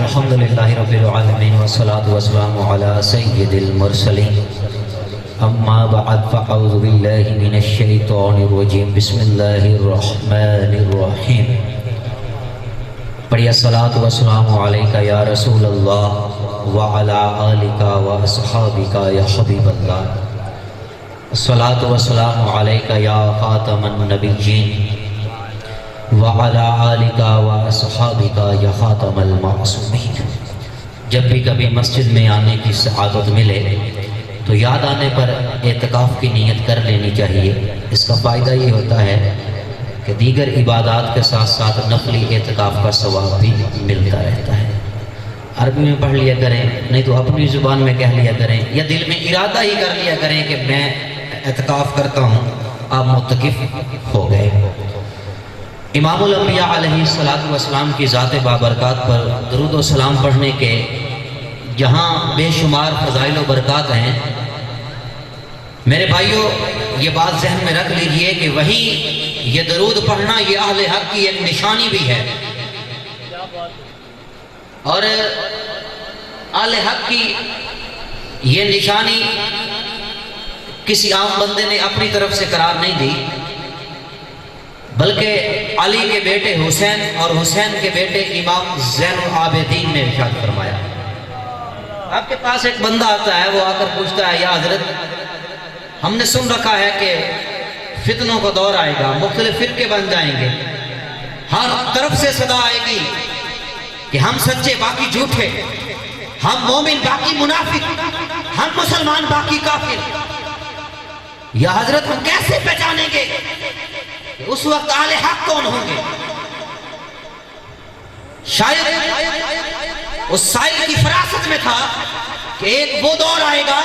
الحمدللہ رب العالمین والصلاة والسلام علی سید المرسلین اما بعد فاعوذ باللہ من الشیطان الرجیم بسم اللہ الرحمن الرحیم پڑھیے الصلاة والسلام علیکہ یا رسول اللہ وعلی آلکہ واصحابکہ یا حبیب اللہ الصلاة والسلام علیکہ یا خاتم النبیین وعلی آلکہ واصحابکہ یا خاتم المعصومین۔ جب بھی کبھی مسجد میں آنے کی سعادت ملے تو یاد آنے پر اعتکاف کی نیت کر لینی چاہیے۔ اس کا فائدہ یہ ہوتا ہے کہ دیگر عبادات کے ساتھ ساتھ نفلی اعتکاف کا ثواب بھی ملتا رہتا ہے۔ عربی میں پڑھ لیا کریں، نہیں تو اپنی زبان میں کہہ لیا کریں، یا دل میں ارادہ ہی کر لیا کریں کہ میں اعتکاف کرتا ہوں، آپ معتکف ہو گئے۔ امام الانبیاء علیہ السلام کی ذات بابرکات پر درود و سلام پڑھنے کے جہاں بے شمار فضائل و برکات ہیں، میرے بھائیوں یہ بات ذہن میں رکھ لیجئے کہ وہی یہ درود پڑھنا یہ اہل حق کی ایک نشانی بھی ہے، اور اہل حق کی یہ نشانی کسی عام بندے نے اپنی طرف سے قرار نہیں دی، بلکہ علی کے بیٹے حسین اور حسین کے بیٹے امام زین العابدین نے ارشاد فرمایا۔ آپ کے پاس ایک بندہ آتا ہے، وہ آ کر پوچھتا ہے، یا حضرت ہم نے سن رکھا ہے کہ فتنوں کا دور آئے گا، مختلف فرقے بن جائیں گے، ہر طرف سے صدا آئے گی کہ ہم سچے باقی جھوٹے، ہم مومن باقی منافق، ہم مسلمان باقی کافر۔ یا حضرت ہم کیسے پہچانیں گے اس وقت اہل حق کون ہوں گے؟ شاید اس سائل کی فراست میں تھا کہ ایک وہ دور آئے گا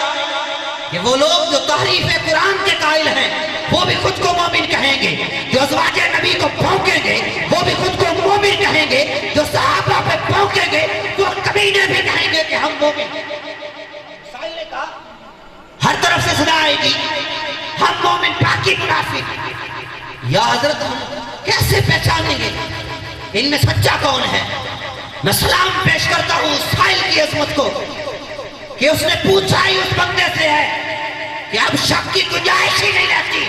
کہ وہ لوگ جو تحریف قرآن کے قائل ہیں وہ بھی خود کو مومن کہیں گے، جو ازواج نبی کو بھونکیں گے وہ بھی خود کو مومن کہیں گے، جو صحابہ پہ بھونکیں گے وہ کمینے بھی کہیں گے کہ ہم مومن ہیں۔ سائل نے کہا ہر طرف سے صدا آئے گی، ہم مومن باقی منافق۔ یا حضرت ہم کیسے پہچانیں گے ان میں سچا کون ہے؟ میں سلام پیش کرتا ہوں اس سائل کی عظمت کو کہ اس نے پوچھا ہی اس بندے سے ہے کہ اب شک کی گنجائش ہی نہیں رہتی،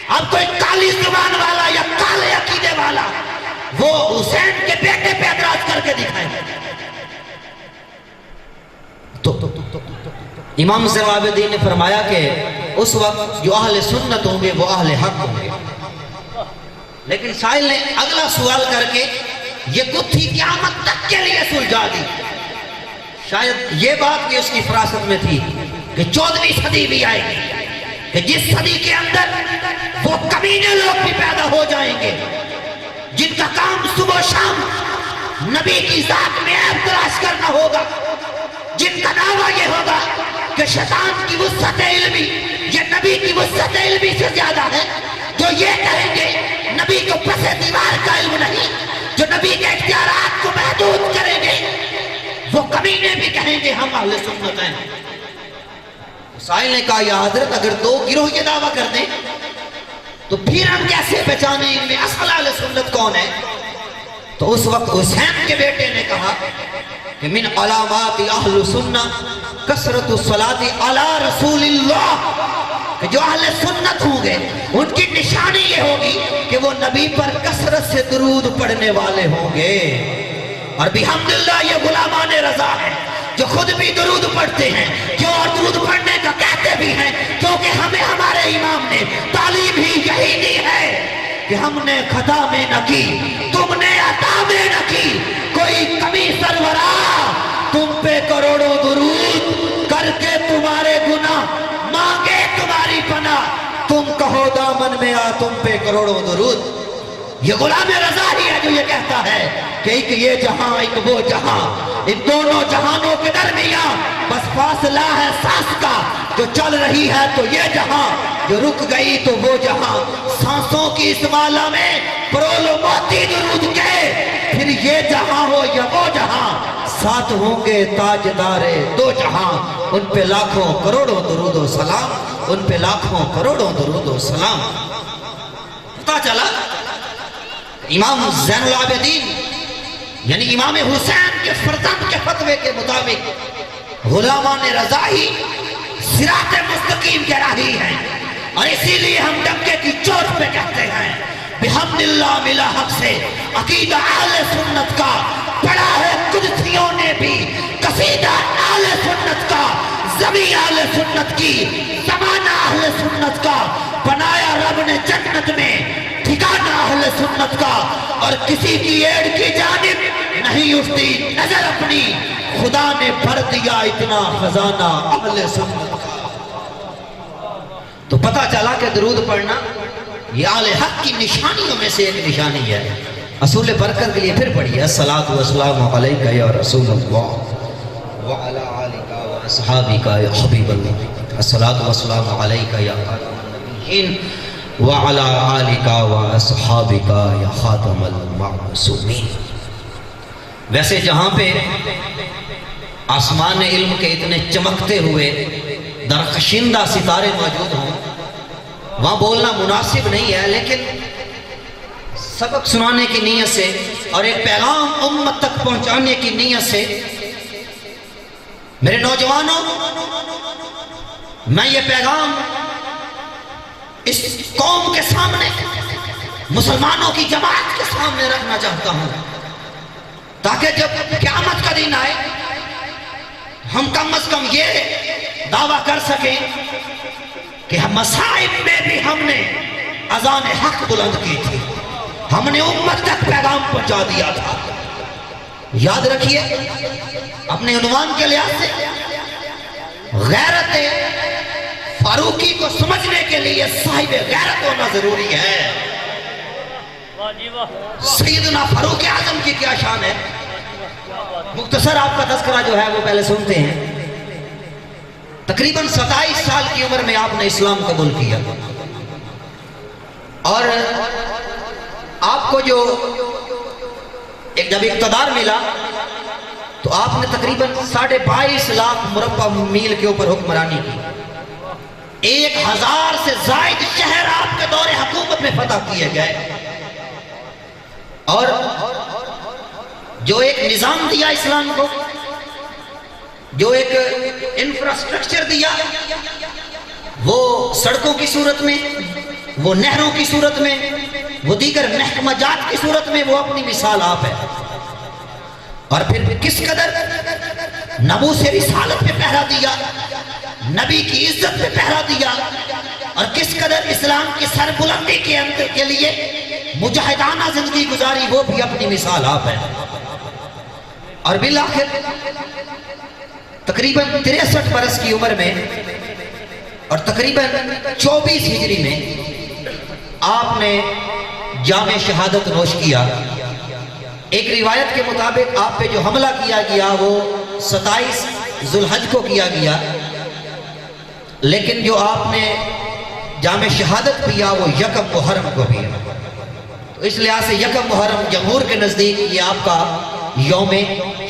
اب کوئی کالی زبان والا یا کالے عقیدے والا وہ حسین کے بیٹے پہ اعتراض کر کے دکھائے۔ تو امام زین العابدین نے فرمایا کہ اس وقت جو اہل سنت ہوں گے وہ اہل حق ہوں گے۔ لیکن سائل نے اگلا سوال کر کے یہ گتھی قیامت تک کے لیے سلجھا دی۔ شاید یہ بات بھی اس کی فراست میں تھی کہ 14ویں صدی بھی آئے گی کہ جس صدی کے اندر وہ کمینے لوگ بھی پیدا ہو جائیں گے جن کا کام صبح و شام نبی کی ذات میں عیب تلاش کرنا ہوگا، جن کا دعویٰ یہ ہوگا کہ شیطان کی وسعت علمی یہ نبی کی وسعت علمی سے زیادہ ہے، جو یہ کہیں گے نبی کو پس دیوار کا علم نہیں، جو نبی کے اختیارات کو محدود کریں گے وہ کمینے بھی کہیں گے ہم اہل سنت ہیں۔ سائل نے کہا یا حضرت اگر دو گروہ یہ دعویٰ کر دیں تو پھر ہم کیسے پہچانیں ان میں اصل اہل سنت کون ہے؟ تو اس وقت حسین کے بیٹے نے کہا کہ من علامات اہل سنہ کثرت الصلاۃ علی رسول اللہ، کہ جو اہل سنت ہوں گے ان کی نشانی یہ ہوگی کہ وہ نبی پر کثرت سے درود پڑھنے والے ہوں گے۔ اور بحمدللہ یہ غلامان رضا ہیں جو خود بھی درود پڑھتے ہیں، کیوں اور درود پڑھنے کا کہتے بھی ہیں کیونکہ ہمیں ہمارے امام نے تعلیم ہی یہی دی ہے کہ ہم نے خطا میں نہ کی، تم نے عطا میں نہ کی، کوئی کمی سرورا تم پہ کروڑوں درود کر کے تمہارے گناہ مانگے تمہاری پناہ، تم کہو دامن میں آ تم پہ کروڑوں درود۔ یہ غلام رضا ہی ہے جو یہ کہتا ہے کہ ایک یہ جہاں ایک وہ جہاں، ان دونوں جہانوں کے درمیان بس فاصلہ ہے سانس کا، جو چل رہی ہے تو یہ جہاں، جو رک گئی تو وہ جہاں، سانسوں کی اس مالا میں پرولو موتی درود کے، پھر یہ جہاں ہو یا وہ جہاں، ساتھ ہوں گے تاجدارے دو جہاں، ان پہ لاکھوں کروڑوں درود و سلام، ان پہ لاکھوں کروڑوں درود و سلام۔ پتا چلا امام زین العابدین یعنی امام حسین کے فرزند غلامان رضا ہی صراط مستقیم کے راہی ہیں، اور اسی لیے ہم ڈنکے کی چوٹ پہ کہتے ہیں بحمداللہ ملا حق سے عقیدہ اہل سنت کا پڑھا ہے قدسیوں نے بھی، قصیدہ اہل سنت کا، زمین اہل سنت کی، زمانہ اہل سنت کا، بنایا رب نے جنت میں ٹھکانہ اہل سنت کا، اور کسی کی ایڑ کی جانب نہیں اٹھتی نظر اپنی، خدا نے بھر دیا اتنا خزانہ اہل سنت کا۔ تو پتہ چلا کہ درود پڑھنا یہ اہل حق کی نشانیوں میں سے ایک نشانی ہے۔ اصول برکت کے لیے پھر پڑھیے الصلاۃ والسلام علیک یا رسول اللہ وعلی آلک واصحابک یا حبیب اللہ، الصلاۃ والسلام علیک یا خاتم النبیین وعلی آلک واصحابک یا خاتم المعصومین۔ ویسے جہاں پہ آسمان علم کے اتنے چمکتے ہوئے درخشندہ ستارے موجود ہوں وہاں بولنا مناسب نہیں ہے، لیکن سبق سنانے کی نیت سے اور ایک پیغام امت تک پہنچانے کی نیت سے میرے نوجوانوں میں یہ پیغام اس قوم کے سامنے، مسلمانوں کی جماعت کے سامنے رکھنا چاہتا ہوں، تاکہ جب قیامت کا دن آئے ہم کم از کم یہ دعویٰ کر سکیں کہ مصائب میں بھی ہم نے اذان حق بلند کی تھی، ہم نے امت تک پیغام پہنچا دیا تھا۔ یاد رکھیے اپنے عنوان کے لحاظ سے غیرت فاروقی کو سمجھنے کے لیے صاحب غیرت ہونا ضروری ہے۔ سیدنا فاروق اعظم کی کیا شان ہے، مختصر آپ کا تذکرہ جو ہے وہ پہلے سنتے ہیں۔ تقریباً 27 سال کی عمر میں آپ نے اسلام قبول کیا، اور آپ کو جو جب اقتدار ملا تو آپ نے تقریباً 22.5 لاکھ مربع میل کے اوپر حکمرانی کی، 1000 سے زائد شہر آپ کے دور حکومت میں فتح کیے گئے، اور جو ایک نظام دیا اسلام کو، جو ایک انفراسٹرکچر دیا، وہ سڑکوں کی صورت میں، وہ نہروں کی صورت میں، وہ دیگر محکمہ جات کی صورت میں، وہ اپنی مثال آپ ہے۔ اور پھر کس قدر ناموس رسالت پہ پہرا دیا، نبی کی عزت پہ پہرا دیا، اور کس قدر اسلام کی سربلندی کے اندر کے لیے مجاہدانہ زندگی گزاری، وہ بھی اپنی مثال آپ ہے۔ اور بالآخر تقریباً 63 برس کی عمر میں اور تقریباً 24 ہجری میں آپ نے جام شہادت نوش کیا۔ ایک روایت کے مطابق آپ پہ جو حملہ کیا گیا وہ 27 ذو الحج کو کیا گیا، لیکن جو آپ نے جام شہادت پیا وہ 1 محرم کو پیا۔ تو اس لحاظ سے 1 محرم جمہور کے نزدیک یہ آپ کا یوم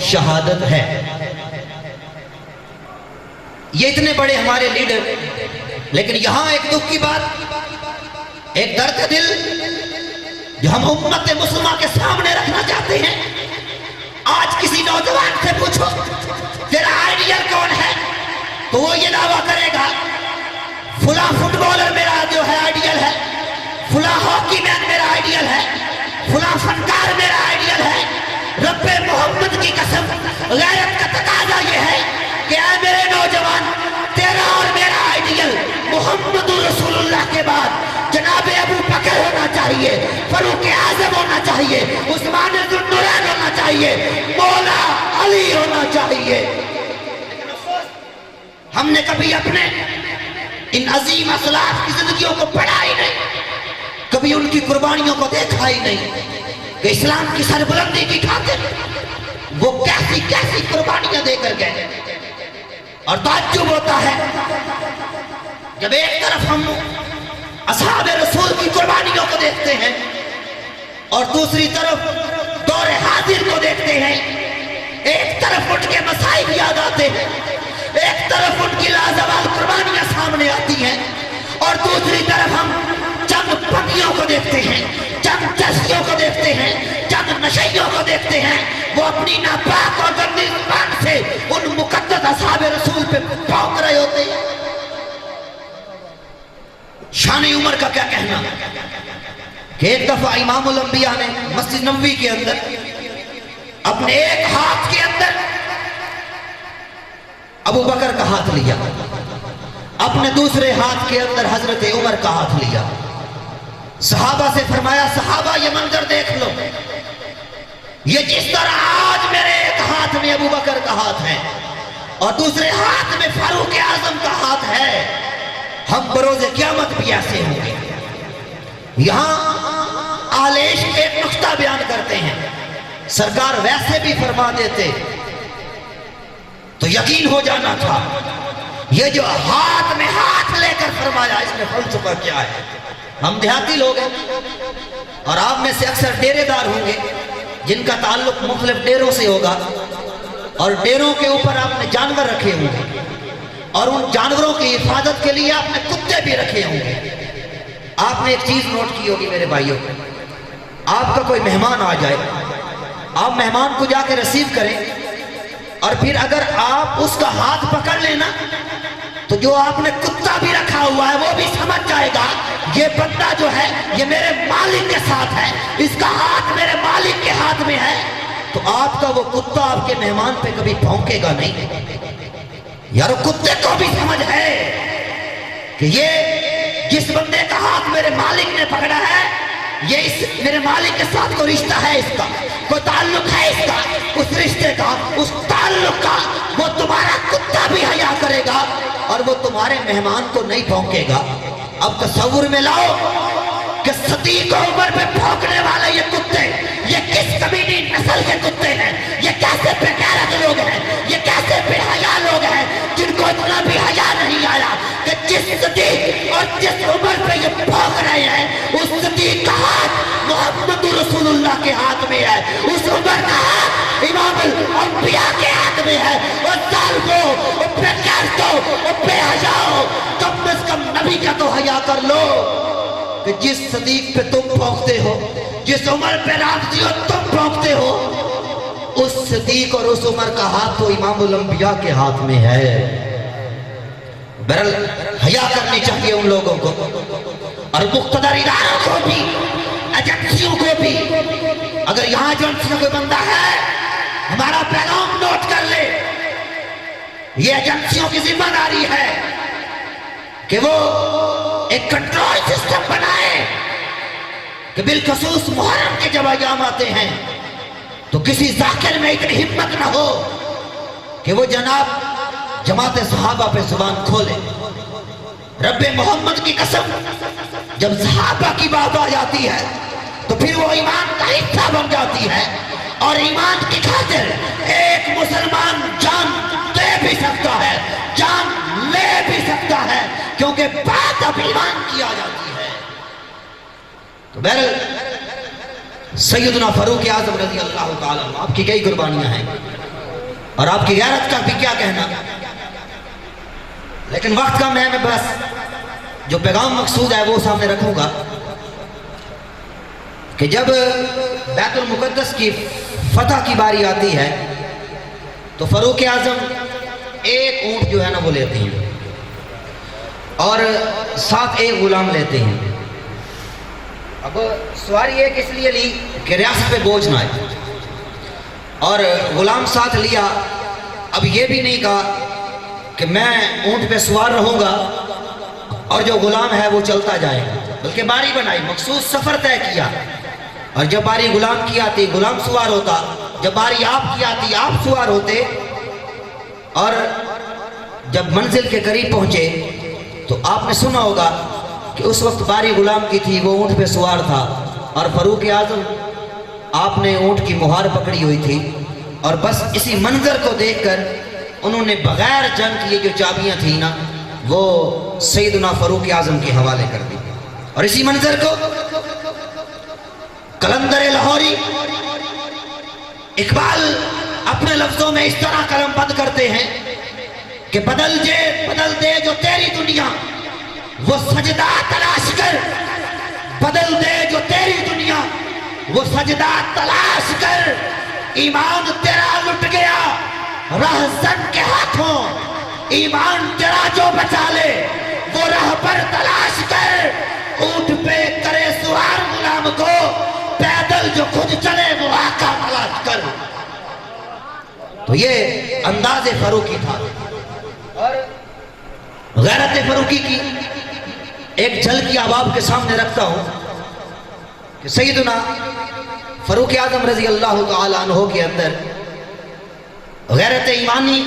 شہادت ہے۔ یہ اتنے بڑے ہمارے لیڈر، لیکن یہاں ایک دکھ کی بات، ایک درد دل جو ہم امت مسلمہ کے سامنے رکھنا چاہتے ہیں۔ آج کسی نوجوان سے پوچھو تیرا آئیڈیل کون ہے، تو وہ یہ دعویٰ کرے گا فلاں فٹ بالر میرا جو ہے آئیڈیل ہے، فلاں ہاکی مین میرا آئیڈیل ہے، فلاں فنکار میرا آئیڈیل ہے۔ رب محمد کی قسم، غیرت کا تقاضا یہ ہے کہ اے میرے نوجوان، تیرا اور میرا آئیڈیل محمد رسول اللہ کے بعد جناب ابو بکر ہونا چاہیے، فاروق اعظم ہونا چاہیے، عثمان ذو النورین ہونا چاہیے، مولا علی ہونا چاہیے۔ ہم نے کبھی اپنے ان عظیم اسلاف کی زندگیوں کو پڑھا ہی نہیں، کبھی ان کی قربانیوں کو دیکھا ہی نہیں کہ اسلام کی سربلندی کی خاطر وہ کیسی کیسی قربانیاں دے کر گئے۔ اور تعجب ہوتا ہے جب ایک طرف ہم اصحاب رسول کی قربانیوں کو دیکھتے ہیں اور دوسری طرف دور حاضر کو دیکھتے ہیں۔ ایک طرف ان کے مصائب یاد آتے ہیں، ایک طرف ان کی لازوال قربانیاں سامنے آتی ہیں، اور دوسری طرف ہم چند پنیوں کو دیکھتے ہیں، چند چشتیوں کو دیکھتے ہیں، چند نشیوں کو دیکھتے ہیں۔ وہ اپنی ناپاک اور گندی زبان سے ان مقدس اصحاب پہ بھونک رہے ہوتے ہیں۔ شان عمر کا کیا کہنا کہ ایک دفعہ امام الانبیاء نے مسجد نبوی کے اندر اپنے ایک ہاتھ کے اندر ابو بکر کا ہاتھ لیا، اپنے دوسرے ہاتھ کے اندر حضرت عمر کا ہاتھ لیا، صحابہ سے فرمایا صحابہ یہ منظر دیکھ لو، یہ جس طرح آج میرے ایک ہاتھ میں ابو بکر کا ہاتھ ہے اور دوسرے ہاتھ میں فاروق اعظم کا ہاتھ ہے، ہم بروز قیامت بھی ایسے ہوں گے۔ یہاں اہل عشق ایک نقطہ بیان کرتے ہیں، سرکار ویسے بھی فرما دیتے تو یقین ہو جانا تھا، یہ جو ہاتھ میں ہاتھ لے کر فرمایا اس میں فلسفہ کیا ہے؟ ہم دیہاتی لوگ ہیں اور آپ میں سے اکثر ڈیرے دار ہوں گے جن کا تعلق مختلف ڈیروں سے ہوگا، اور ڈیروں کے اوپر آپ نے جانور رکھے ہوں گے اور ان جانوروں کی حفاظت کے لیے آپ نے کتے بھی رکھے ہوں گے۔ آپ نے ایک چیز نوٹ کی ہوگی میرے بھائیوں، آپ کا کوئی مہمان آ جائے، آپ مہمان کو جا کے ریسیو کریں اور پھر اگر آپ اس کا ہاتھ پکڑ لینا تو جو آپ نے کتا بھی رکھا ہوا ہے وہ بھی سمجھ جائے گا یہ بندہ جو ہے یہ میرے مالک کے ساتھ ہے، اس کا ہاتھ میرے مالک کے ہاتھ میں ہے، تو آپ کا وہ کتا آپ کے مہمان پہ کبھی بھونکے گا نہیں۔ یارو کتے کو بھی سمجھ ہے کہ یہ جس بندے کا ہاتھ میرے مالک نے پکڑا ہے یہ اس میرے مالک کے ساتھ کوئی رشتہ ہے، اس کا کوئی تعلق ہے، اس کا اس رشتے کا اس تعلق کا، وہ تمہارا کتا بھی حیا کرے گا اور وہ تمہارے مہمان کو نہیں بھونکے گا۔ اب تصور میں لاؤ کہ صدیق عمر پہ بھونکنے والے یہ کتے، یہ کس کمینی نسل کے کتے ہیں، یہ کیسے بے غیرت لوگ ہیں، یہ کیسے بے حیا لوگ ہیں جن کو اتنا بھی حیا نہیں آیا کہ جس صدیق اور جس عمر پہ یہ بھونک رہے ہیں اس صدیق کا ہاتھ محمد رسول اللہ کے ہاتھ میں ہے، اس عمر کا ہاتھ امام الانبیاء کے ہاتھ میں ہے، اور ظالمو بے غیرتو بے حیاؤ کم از کم نبی کا تو حیا کر لو کہ جس صدیق پہ تم بھونکتے ہو، جس عمر پہ رابطی ہو تم بھونکتے ہو، اس صدیق اور اس عمر کا ہاتھ تو امام الانبیاء کے ہاتھ میں ہے۔ بہرحال حیا کرنی چاہیے ان لوگوں کو اور مقتدر اداروں کو بھی، ایجنسیوں کو بھی۔ اگر یہاں ایجنسی میں کوئی بندہ ہے ہمارا پیغام نوٹ کر لے، یہ ایجنسیوں کی ذمہ داری ہے کہ وہ ایک کنٹرول سسٹم بنائے کہ بالخصوص محرم کے جب ایام آتے ہیں تو کسی ذاکر میں اتنی ہمت نہ ہو کہ وہ جناب جماعت صحابہ پہ زبان کھولے۔ رب محمد کی قسم جب صحابہ کی بات آ جاتی ہے تو پھر وہ ایمان کا حصہ بن جاتی ہے، اور ایمان کی خاطر ایک مسلمان جان دے بھی سکتا ہے، جان لے بھی سکتا ہے، کیونکہ بات اب ایمان کی آ جاتی ہے۔ تو بہرحال سیدنا فاروق اعظم رضی اللہ تعالیٰ عنہ، آپ کی کئی قربانیاں ہیں اور آپ کی غیرت کا بھی کیا کہنا، لیکن وقت کا میں بس جو پیغام مقصود ہے وہ سامنے رکھوں گا کہ جب بیت المقدس کی فتح کی باری آتی ہے تو فاروق اعظم ایک اونٹ جو ہے نا وہ لیتے ہیں اور ساتھ ایک غلام لیتے ہیں۔ اب سواری ایک اس لیے لی کہ ریاست پہ بوجھ نہ آئے، اور غلام ساتھ لیا۔ اب یہ بھی نہیں کہا کہ میں اونٹ پہ سوار رہوں گا اور جو غلام ہے وہ چلتا جائے گا، بلکہ باری بنائی، مخصوص سفر طے کیا، اور جب باری غلام کی آتی غلام سوار ہوتا، جب باری آپ کی آتی آپ سوار ہوتے، اور جب منزل کے قریب پہنچے تو آپ نے سنا ہوگا کہ اس وقت باری غلام کی تھی، وہ اونٹ پہ سوار تھا، اور فاروق اعظم آپ نے اونٹ کی مہار پکڑی ہوئی تھی، اور بس اسی منظر کو دیکھ کر انہوں نے بغیر جنگ کی جو چابیاں تھیں نا وہ سیدنا فاروق اعظم کے حوالے کر دی۔ اور اسی منظر کو قلندر لاہوری اقبال اپنے لفظوں میں اس طرح قلم بند کرتے ہیں کہ بدل دے جو تیری دنیا وہ سجدہ تلاش کر، بدل دے جو تیری دنیا وہ سجدہ تلاش کر، ایمان تیرا لٹ گیا رہزن کے ہاتھوں، ایمان تیرا جو بچا لے وہ راہ پر تلاش کر، اونٹ پہ کرے سوار غلام کو، پیدل جو خود چلے وہ آقا تلاش کر۔ تو یہ انداز فاروقی تھا۔ اور غیرت فاروقی کی ایک جھلکی اب آپ کے سامنے رکھتا ہوں کہ سیدنا فاروق اعظم رضی اللہ تعالی عنہ کے اندر غیرت ایمانی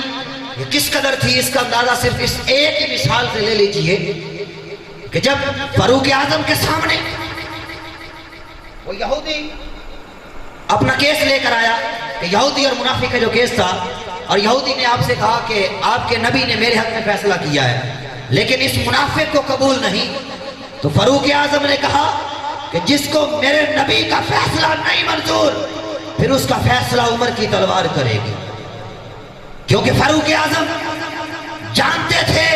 یہ کس قدر تھی، اس کا اندازہ صرف اس ایک ہی مثال سے لے لیجئے کہ جب فاروق اعظم کے سامنے وہ یہودی اپنا کیس لے کر آیا کہ یہودی اور منافق کا جو کیس تھا، اور یہودی نے آپ سے کہا کہ آپ کے نبی نے میرے حق میں فیصلہ کیا ہے لیکن اس منافق کو قبول نہیں، تو فاروق اعظم نے کہا کہ جس کو میرے نبی کا فیصلہ نہیں منظور پھر اس کا فیصلہ عمر کی تلوار کرے گی، کیونکہ فاروق اعظم جانتے تھے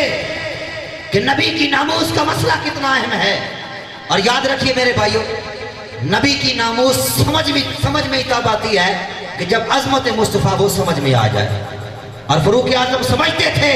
کہ نبی کی ناموس کا مسئلہ کتنا اہم ہے۔ اور یاد رکھیے میرے بھائیوں، نبی کی ناموس سمجھ میں تب آتی ہے کہ جب عظمت مصطفیٰ وہ سمجھ میں آ جائے، اور فاروق اعظم سمجھتے تھے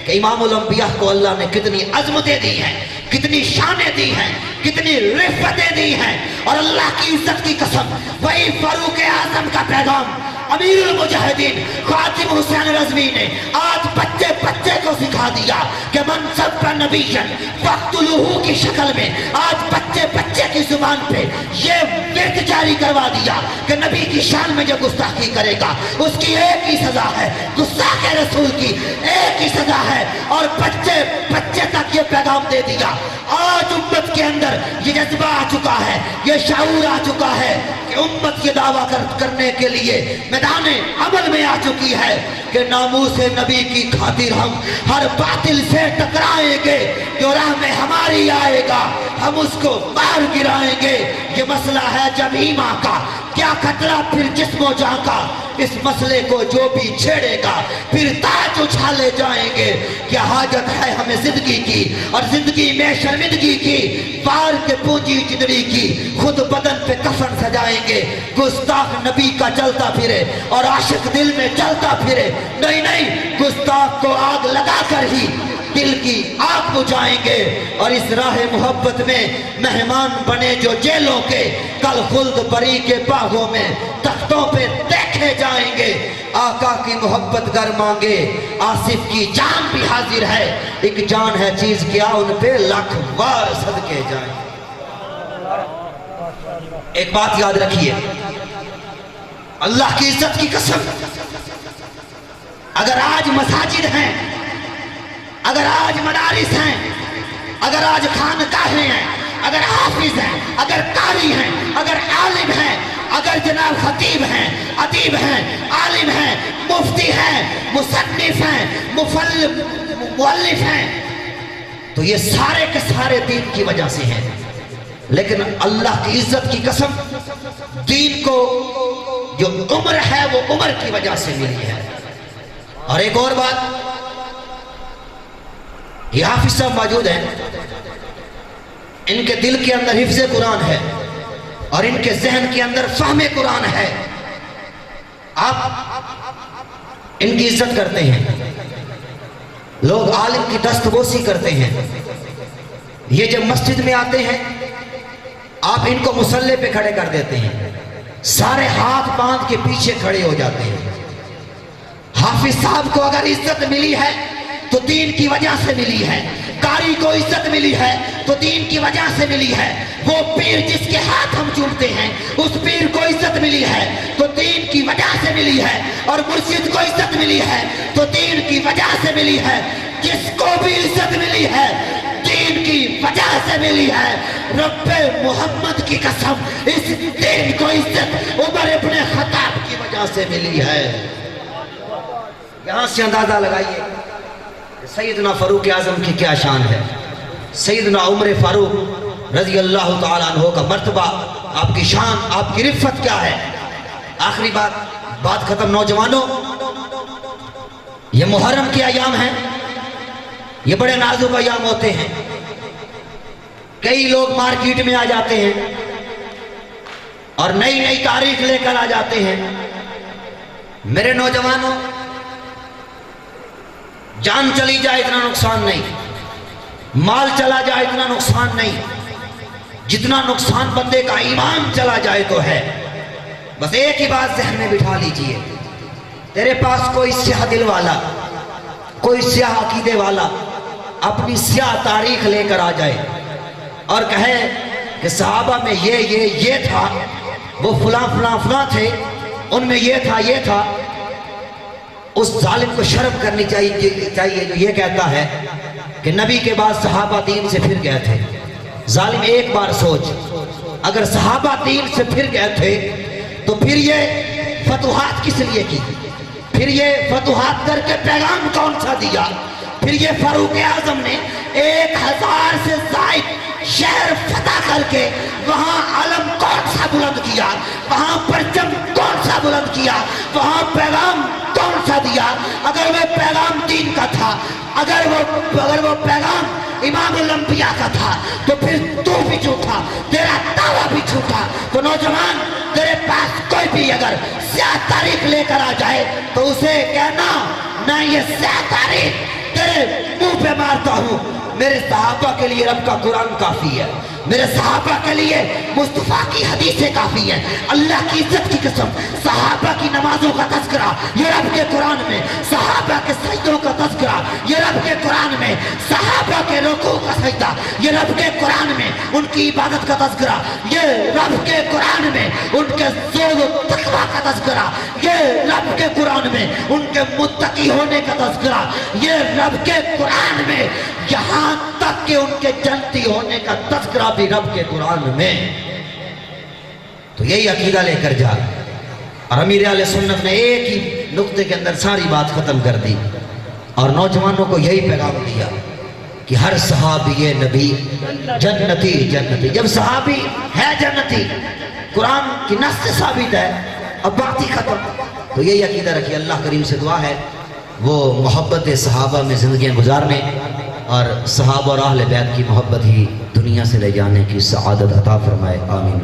کہ امام الانبیاء کو اللہ نے کتنی عظمتیں دی ہیں، کتنی شانیں دی ہیں، کتنی رفتیں دی ہیں، اور اللہ کی عزت کی قسم وہی فاروق اعظم کا پیغام امیر المجاہدین خاتم حسین رضوی نے آج بچے کو سکھا دیا کہ منصب پر نبیًا فاقتلوہ کی شکل میں آج بچے کی زبان پہ یہ ورد جاری کروا دیا کہ نبی کی شان میں جو گستاخی کرے گا اس کی ایک ہی سزا ہے، گستاخ رسول کی ایک ہی سزا ہے، اور بچے تک یہ پیغام دے دیا۔ آج امت کے اندر یہ جذبہ آ چکا ہے، یہ شعور آ چکا ہے کہ امت یہ دعویٰ کرنے کے لیے میدان عمل میں آ چکی ہے کہ ناموس نبی کی خاطر ہم ہر باطل سے ٹکرائیں گے، جو راہ میں ہماری آئے گا ہم اس کو مار گرائیں گے۔ یہ مسئلہ ہے جب ایمان کا، کیا خطرہ پھر جسم و جان کا، اس مسئلے کو جو بھی چھیڑے گا پھر تاج اچھالے جائیں گے۔ کیا حاجت ہے ہمیں زندگی کی اور زندگی میں شرمندگی کی، پار کے پونجی چدڑی کی، خود بدن پہ کفن سجائیں گے۔ گستاخ نبی کا چلتا پھرے اور عاشق دل میں چلتا پھرے، نہیں گستاخ کو آگ لگا کر ہی دل کی آگ بجھائیں گے، اور اس راہ محبت میں مہمان بنے جو جیلوں کے کل خلد بری کے باغوں میں تختوں پہ دیکھے جائیں گے۔ آقا کی محبت گر مانگے آصف کی جان بھی حاضر ہے، ایک جان ہے چیز کیا ان پہ لاکھ بار صدقے جائیں۔ ایک بات یاد رکھیے، اللہ کی عزت کی قسم، اگر آج مساجد ہیں، اگر آج مدارس ہیں، اگر آج خانقاہیں ہیں، اگر حافظ ہیں، اگر قاری ہیں، اگر عالم ہیں، اگر جناب خطیب ہیں، ادیب ہیں، عالم ہیں، مفتی ہیں، مصنف ہیں، مؤلف ہیں، تو یہ سارے کے سارے دین کی وجہ سے ہیں، لیکن اللہ کی عزت کی قسم دین کو جو عمر ہے وہ عمر کی وجہ سے ملی ہے۔ اور ایک اور بات، یہ حافظ صاحب موجود ہیں، ان کے دل کے اندر حفظ قرآن ہے اور ان کے ذہن کے اندر فہم قرآن ہے، آپ ان کی عزت کرتے ہیں، لوگ عالم کی دستبوسی کرتے ہیں، یہ جب مسجد میں آتے ہیں آپ ان کو مصلی پہ کھڑے کر دیتے ہیں، سارے ہاتھ باندھ کے پیچھے کھڑے ہو جاتے ہیں۔ حافظ صاحب کو اگر عزت ملی ہے تو دین کی وجہ سے ملی ہے، قاری کو عزت ملی ہے تو دین کی وجہ سے ملی ہے، وہ پیر جس کے ہاتھ ہم چومتے ہیں اس پیر کو عزت ملی ہے تو دین کی وجہ سے ملی ہے، اور مرشد کو عزت ملی ہے تو دین کی وجہ سے ملی ہے، جس کو بھی عزت ملی ہے دین کی وجہ سے ملی ہے۔ رب محمد کی قسم اس دین کو عزت عمر ابن خطاب کی وجہ سے ملی ہے۔ یہاں سے اندازہ لگائیے سیدنا فاروق اعظم کی کیا شان ہے، سیدنا عمر فاروق رضی اللہ تعالیٰ عنہ کا مرتبہ، آپ کی شان، آپ کی رفت کیا ہے۔ آخری بات ختم نوجوانوں، یہ محرم کے ایام ہیں، یہ بڑے نازک ایام ہوتے ہیں، کئی لوگ مارکیٹ میں آ جاتے ہیں اور نئی تاریخ لے کر آ جاتے ہیں۔ میرے نوجوانوں، جان چلی جائے اتنا نقصان نہیں، مال چلا جائے اتنا نقصان نہیں، جتنا نقصان بندے کا ایمان چلا جائے تو ہے۔ بس ایک ہی بات ذہن میں بٹھا لیجئے، تیرے پاس کوئی سیاہ دل والا، کوئی سیاہ عقیدے والا اپنی سیاہ تاریخ لے کر آ جائے اور کہے کہ صحابہ میں یہ تھا، وہ فلاں فلاں فلاں تھے، ان میں یہ تھا، اس ظالم کو شرم کرنی چاہیے جو یہ کہتا ہے کہ نبی کے بعد صحابہ دین سے پھر گئے تھے۔ ظالم ایک بار سوچ، اگر صحابہ دین سے پھر گئے تھے تو پھر یہ فتوحات کس لیے کی؟ پھر یہ فتوحات کر کے پیغام کون سا دیا؟ پھر یہ فاروق اعظم نے 1000 سے زائد شہر فتح کر کے وہاں علم کون سا بلند کیا؟ وہاں پرچم کون سا بلند کیا؟ وہاں پیغام کون سا دیا؟ اگر وہ پیغام دین کا تھا، اگر وہ پیغام امام الانبیاء کا تھا تو پھر تو بھی جھوٹا، تیرا دعویٰ بھی جھوٹا۔ تو نوجوان، تیرے پاس کوئی بھی اگر سیاہ تاریخ لے کر آ جائے تو اسے کہنا، نہ یہ سیاہ تاریخ تیرے منہ پہ مارتا ہوں، میرے صحابہ کے لیے رب کا قرآن کافی ہے، میرے صحابہ کے لیے مصطفیٰ کی حدیثیں کافی ہیں۔ اللہ کی عزت کی قسم، صحابہ کی نمازوں کا تذکرہ یہ رب کے قرآن میں، صحابہ کے سجدوں کا تذکرہ یہ رب کے قرآن میں، صحابہ کے رکوع کا سجدہ یہ رب کے قرآن میں، ان کی عبادت کا تذکرہ یہ رب کے قرآن میں، ان کے زہد و تقویٰ کا تذکرہ یہ رب کے قرآن میں، ان کے متقی ہونے کا تذکرہ یہ رب کے قرآن میں، یہاں تک کہ ان کے جنتی ہونے کا تذکرہ بھی رب کے قرآن میں۔ تو یہی عقیدہ لے کر جا، اور امیر اہل سنت نے ایک ہی نقطے کے اندر ساری بات ختم کر دی اور نوجوانوں کو یہی پیغام دیا کہ ہر صحابی نبی جنتی۔ جب صحابی ہے جنتی، قرآن کی نص سے ثابت ہے، اب بات ہی ختم۔ تو یہی عقیدہ رکھیے، اللہ کریم سے دعا ہے وہ محبت صحابہ میں زندگیاں گزارنے اور صحابہ اور اہل بیت کی محبت ہی دنیا سے لے جانے کی سعادت عطا فرمائے، آمین۔